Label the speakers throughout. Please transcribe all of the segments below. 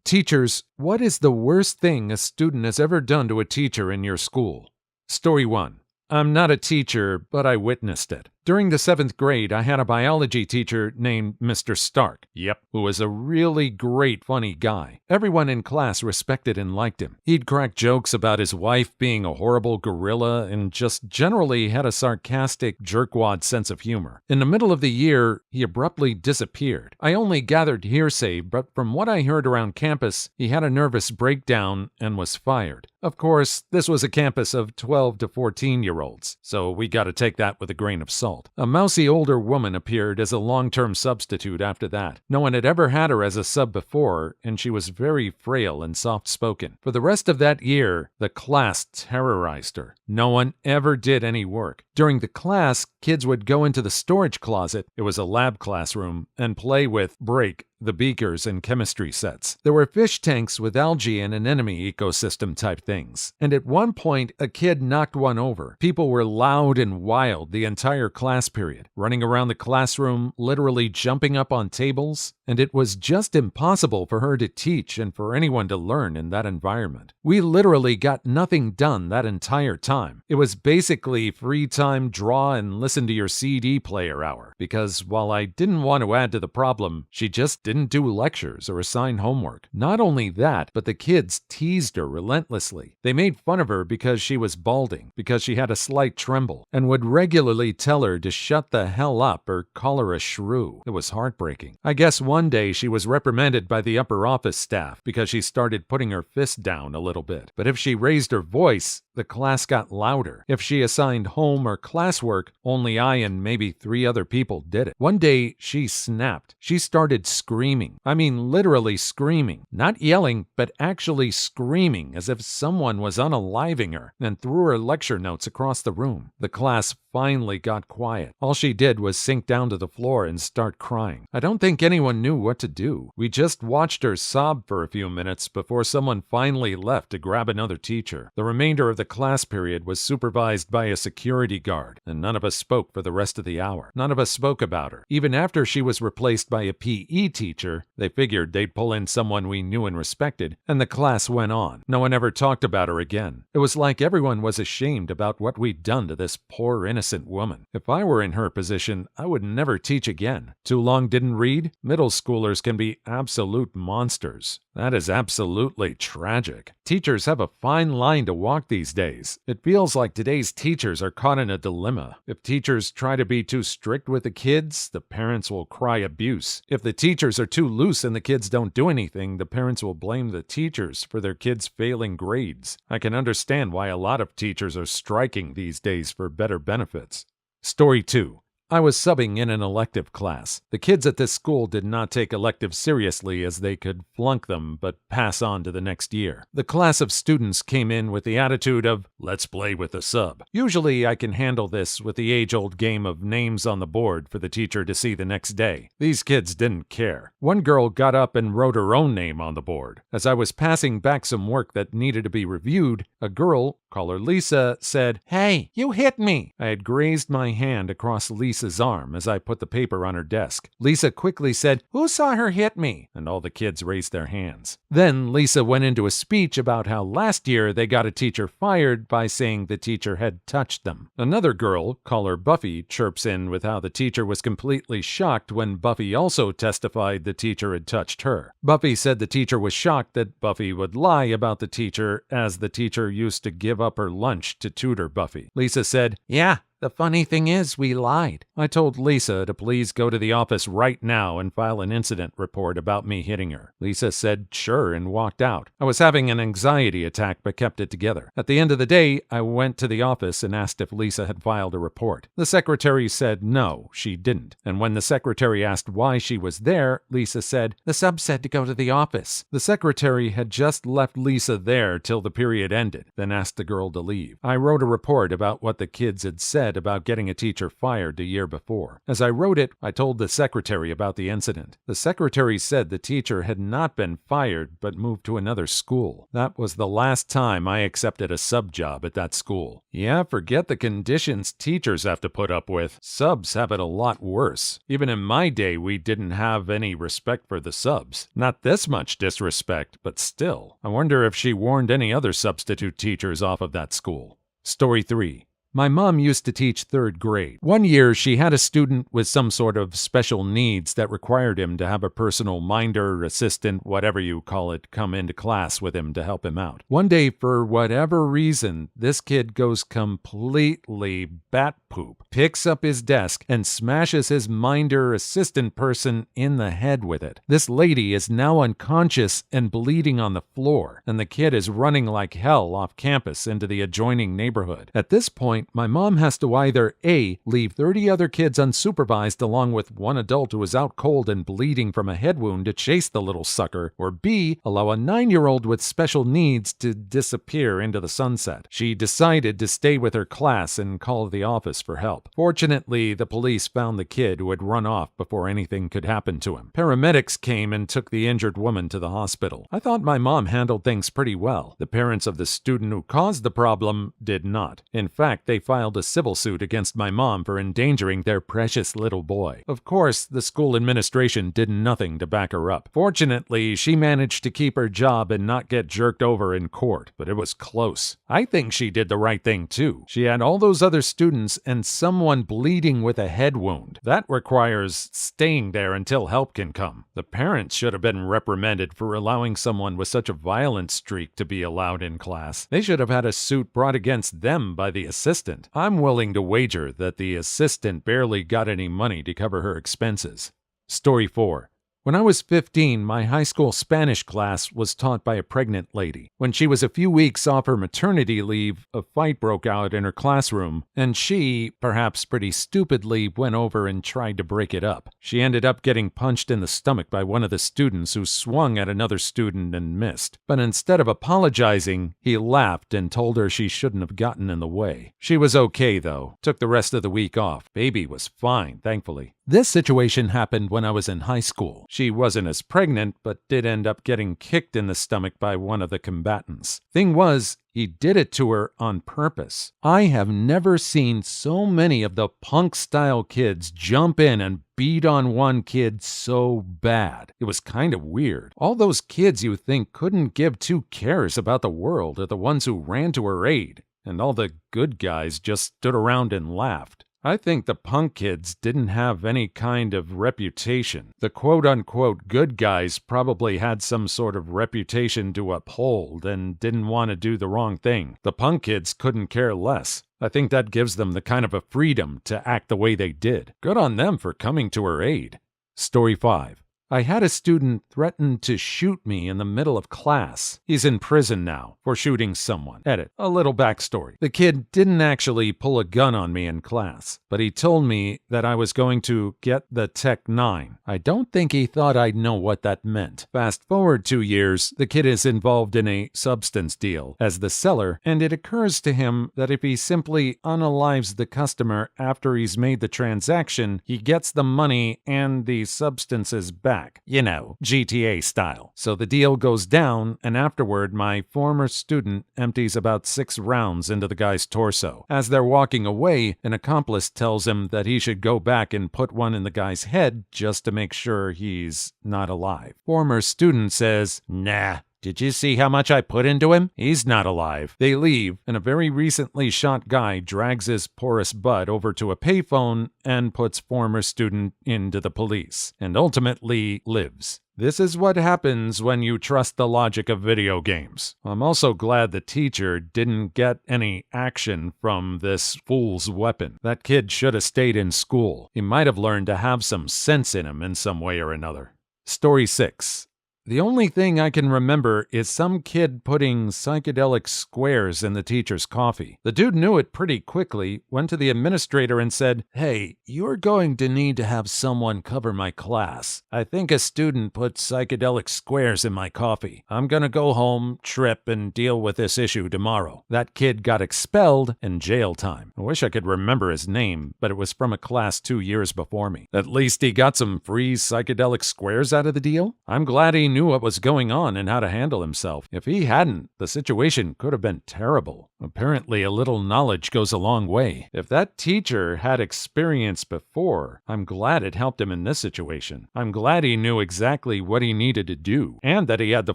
Speaker 1: Teachers, what is the worst thing a student has ever done to a teacher in your school? Story 1. I'm not a teacher, but I witnessed it. During the 7th grade, I had a biology teacher named Mr. Stark. Yep, who was a really great, funny guy. Everyone in class respected and liked him. He'd crack jokes about his wife being a horrible gorilla and just generally had a sarcastic, jerkwad sense of humor. In the middle of the year, he abruptly disappeared. I only gathered hearsay, but from what I heard around campus, he had a nervous breakdown and was fired. Of course, this was a campus of 12 to 14-year-olds, so we gotta take that with a grain of salt. A mousy older woman appeared as a long-term substitute after that. No one had ever had her as a sub before, and she was very frail and soft-spoken. For the rest of that year, the class terrorized her. No one ever did any work. During the class, kids would go into the storage closet, it was a lab classroom, and play with, break, the beakers and chemistry sets. There were fish tanks with algae and anemone ecosystem type things. And at one point, a kid knocked one over. People were loud and wild the entire class period, running around the classroom, literally jumping up on tables, and it was just impossible for her to teach and for anyone to learn in that environment. We literally got nothing done that entire time. It was basically free time, draw and listen to your CD player hour, because while I didn't want to add to the problem, she just didn't do lectures or assign homework. Not only that, but the kids teased her relentlessly. They made fun of her because she was balding, because she had a slight tremble, and would regularly tell her to shut the hell up or call her a shrew. It was heartbreaking. I guess one day she was reprimanded by the upper office staff because she started putting her fist down a little bit. But if she raised her voice, the class got louder. If she assigned home or classwork, only I and maybe 3 other people did it. One day, she snapped. She started screaming. I mean, literally screaming. Not yelling, but actually screaming as if someone was unaliving her, and threw her lecture notes across the room. The class finally got quiet. All she did was sink down to the floor and start crying. I don't think anyone knew what to do. We just watched her sob for a few minutes before someone finally left to grab another teacher. The remainder of the class period was supervised by a security guard, and none of us spoke for the rest of the hour. None of us spoke about her. Even after she was replaced by a PE teacher, they figured they'd pull in someone we knew and respected, and the class went on. No one ever talked about her again. It was like everyone was ashamed about what we'd done to this poor innocent woman. If I were in her position, I would never teach again. Too long didn't read? Middle schoolers can be absolute monsters. That is absolutely tragic. Teachers have a fine line to walk these days. It feels like today's teachers are caught in a dilemma. If teachers try to be too strict with the kids, the parents will cry abuse. If the teachers are too loose and the kids don't do anything, the parents will blame the teachers for their kids' failing grades. I can understand why a lot of teachers are striking these days for better benefits. Story 2. I was subbing in an elective class. The kids at this school did not take electives seriously as they could flunk them but pass on to the next year. The class of students came in with the attitude of, let's play with the sub. Usually I can handle this with the age-old game of names on the board for the teacher to see the next day. These kids didn't care. One girl got up and wrote her own name on the board. As I was passing back some work that needed to be reviewed, a girl, call her Lisa, said, "Hey, you hit me!" I had grazed my hand across Lisa's arm as I put the paper on her desk. Lisa quickly said, "Who saw her hit me?" And all the kids raised their hands. Then Lisa went into a speech about how last year they got a teacher fired by saying the teacher had touched them. Another girl, call her Buffy, chirps in with how the teacher was completely shocked when Buffy also testified the teacher had touched her. Buffy said the teacher was shocked that Buffy would lie about the teacher, as the teacher used to give up her lunch to tutor Buffy. Lisa said, "Yeah. The funny thing is, we lied." I told Lisa to please go to the office right now and file an incident report about me hitting her. Lisa said sure and walked out. I was having an anxiety attack but kept it together. At the end of the day, I went to the office and asked if Lisa had filed a report. The secretary said no, she didn't. And when the secretary asked why she was there, Lisa said, "The sub said to go to the office." The secretary had just left Lisa there till the period ended, then asked the girl to leave. I wrote a report about what the kids had said said about getting a teacher fired the year before. As I wrote it, I told the secretary about the incident. The secretary said the teacher had not been fired but moved to another school. That was the last time I accepted a sub job at that school. Yeah, forget the conditions teachers have to put up with. Subs have it a lot worse. Even in my day, we didn't have any respect for the subs. Not this much disrespect, but still. I wonder if she warned any other substitute teachers off of that school. Story 3. My mom used to teach 3rd grade. One year, she had a student with some sort of special needs that required him to have a personal minder, assistant, whatever you call it, come into class with him to help him out. One day, for whatever reason, this kid goes completely bat poop, picks up his desk, and smashes his minder assistant person in the head with it. This lady is now unconscious and bleeding on the floor, and the kid is running like hell off campus into the adjoining neighborhood. At this point, my mom has to either A, leave 30 other kids unsupervised along with one adult who is out cold and bleeding from a head wound to chase the little sucker, or B, allow a 9-year-old with special needs to disappear into the sunset. She decided to stay with her class and call the office for help. Fortunately, the police found the kid who had run off before anything could happen to him. Paramedics came and took the injured woman to the hospital. I thought my mom handled things pretty well. The parents of the student who caused the problem did not. In fact, they filed a civil suit against my mom for endangering their precious little boy. Of course, the school administration did nothing to back her up. Fortunately, she managed to keep her job and not get jerked over in court, but it was close. I think she did the right thing too. She had all those other students and someone bleeding with a head wound. That requires staying there until help can come. The parents should have been reprimanded for allowing someone with such a violent streak to be allowed in class. They should have had a suit brought against them by the assistant. I'm willing to wager that the assistant barely got any money to cover her expenses. Story 4. When I was 15, my high school Spanish class was taught by a pregnant lady. When she was a few weeks off her maternity leave, a fight broke out in her classroom, and she, perhaps pretty stupidly, went over and tried to break it up. She ended up getting punched in the stomach by one of the students who swung at another student and missed. But instead of apologizing, he laughed and told her she shouldn't have gotten in the way. She was okay, though. Took the rest of the week off. Baby was fine, thankfully. This situation happened when I was in high school. She wasn't as pregnant, but did end up getting kicked in the stomach by one of the combatants. Thing was, he did it to her on purpose. I have never seen so many of the punk-style kids jump in and beat on one kid so bad. It was kind of weird. All those kids you think couldn't give 2 cares about the world are the ones who ran to her aid, and all the good guys just stood around and laughed. I think the punk kids didn't have any kind of reputation. The quote-unquote good guys probably had some sort of reputation to uphold and didn't want to do the wrong thing. The punk kids couldn't care less. I think that gives them the kind of a freedom to act the way they did. Good on them for coming to her aid. Story 5. I had a student threaten to shoot me in the middle of class. He's in prison now for shooting someone. Edit. A little backstory. The kid didn't actually pull a gun on me in class, but he told me that I was going to get the Tech 9. I don't think he thought I'd know what that meant. Fast forward 2 years, the kid is involved in a substance deal as the seller, and it occurs to him that if he simply unalives the customer after he's made the transaction, he gets the money and the substances back. You know, GTA style. So the deal goes down, and afterward, my former student empties about 6 rounds into the guy's torso. As they're walking away, an accomplice tells him that he should go back and put one in the guy's head just to make sure he's not alive. Former student says, "Nah. Did you see how much I put into him? He's not alive." They leave, and a very recently shot guy drags his porous butt over to a payphone and puts former student into the police, and ultimately lives. This is what happens when you trust the logic of video games. I'm also glad the teacher didn't get any action from this fool's weapon. That kid should have stayed in school. He might have learned to have some sense in him in some way or another. Story 6. The only thing I can remember is some kid putting psychedelic squares in the teacher's coffee. The dude knew it pretty quickly, went to the administrator and said, "Hey, you're going to need to have someone cover my class. I think a student put psychedelic squares in my coffee. I'm gonna go home, trip, and deal with this issue tomorrow." That kid got expelled and jail time. I wish I could remember his name, but it was from a class 2 years before me. At least he got some free psychedelic squares out of the deal. I'm glad he knew what was going on and how to handle himself. If he hadn't, the situation could have been terrible. Apparently, a little knowledge goes a long way. If that teacher had experience before, I'm glad it helped him in this situation. I'm glad he knew exactly what he needed to do, and that he had the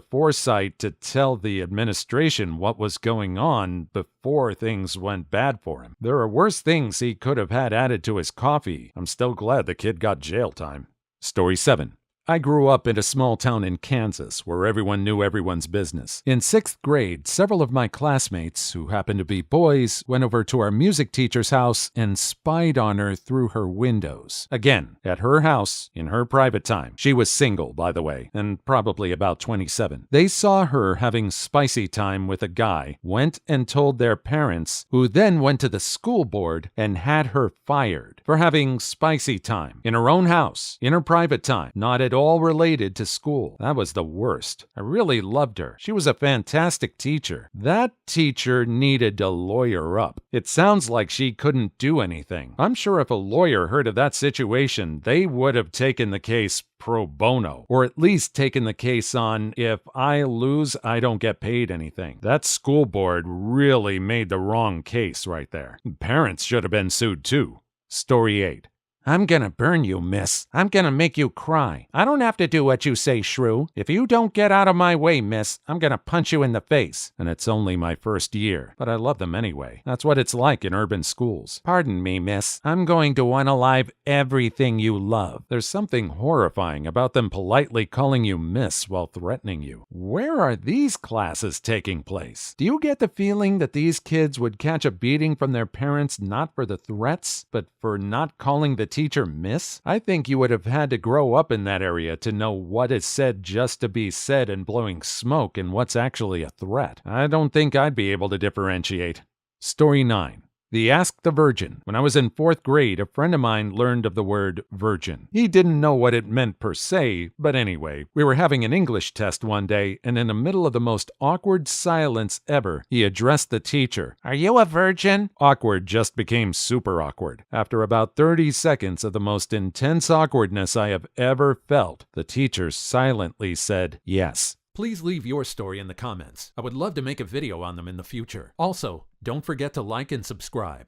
Speaker 1: foresight to tell the administration what was going on before things went bad for him. There are worse things he could have had added to his coffee. I'm still glad the kid got jail time. Story 7. I grew up in a small town in Kansas where everyone knew everyone's business. In 6th grade, several of my classmates, who happened to be boys, went over to our music teacher's house and spied on her through her windows. Again, at her house, in her private time. She was single, by the way, and probably about 27. They saw her having spicy time with a guy, went and told their parents, who then went to the school board and had her fired for having spicy time in her own house, in her private time, not at all related to school. That was the worst. I really loved her. She was a fantastic teacher. That teacher needed to lawyer up. It sounds like she couldn't do anything. I'm sure if a lawyer heard of that situation, they would have taken the case pro bono, or at least taken the case on, if I lose, I don't get paid anything. That school board really made the wrong case right there. Parents should have been sued too. Story 8. "I'm gonna burn you, miss. I'm gonna make you cry. I don't have to do what you say, shrew. If you don't get out of my way, miss, I'm gonna punch you in the face." And it's only my first year, but I love them anyway. That's what it's like in urban schools. "Pardon me, miss. I'm going to unalive everything you love." There's something horrifying about them politely calling you miss while threatening you. Where are these classes taking place? Do you get the feeling that these kids would catch a beating from their parents not for the threats, but for not calling the teacher miss? I think you would have had to grow up in that area to know what is said just to be said and blowing smoke and what's actually a threat. I don't think I'd be able to differentiate. Story 9. The Ask the Virgin. When I was in 4th grade, a friend of mine learned of the word virgin. He didn't know what it meant per se, but anyway, we were having an English test one day, and in the middle of the most awkward silence ever, he addressed the teacher. "Are you a virgin?" Awkward just became super awkward. After about 30 seconds of the most intense awkwardness I have ever felt, the teacher silently said yes. Please leave your story in the comments. I would love to make a video on them in the future. Also, don't forget to like and subscribe.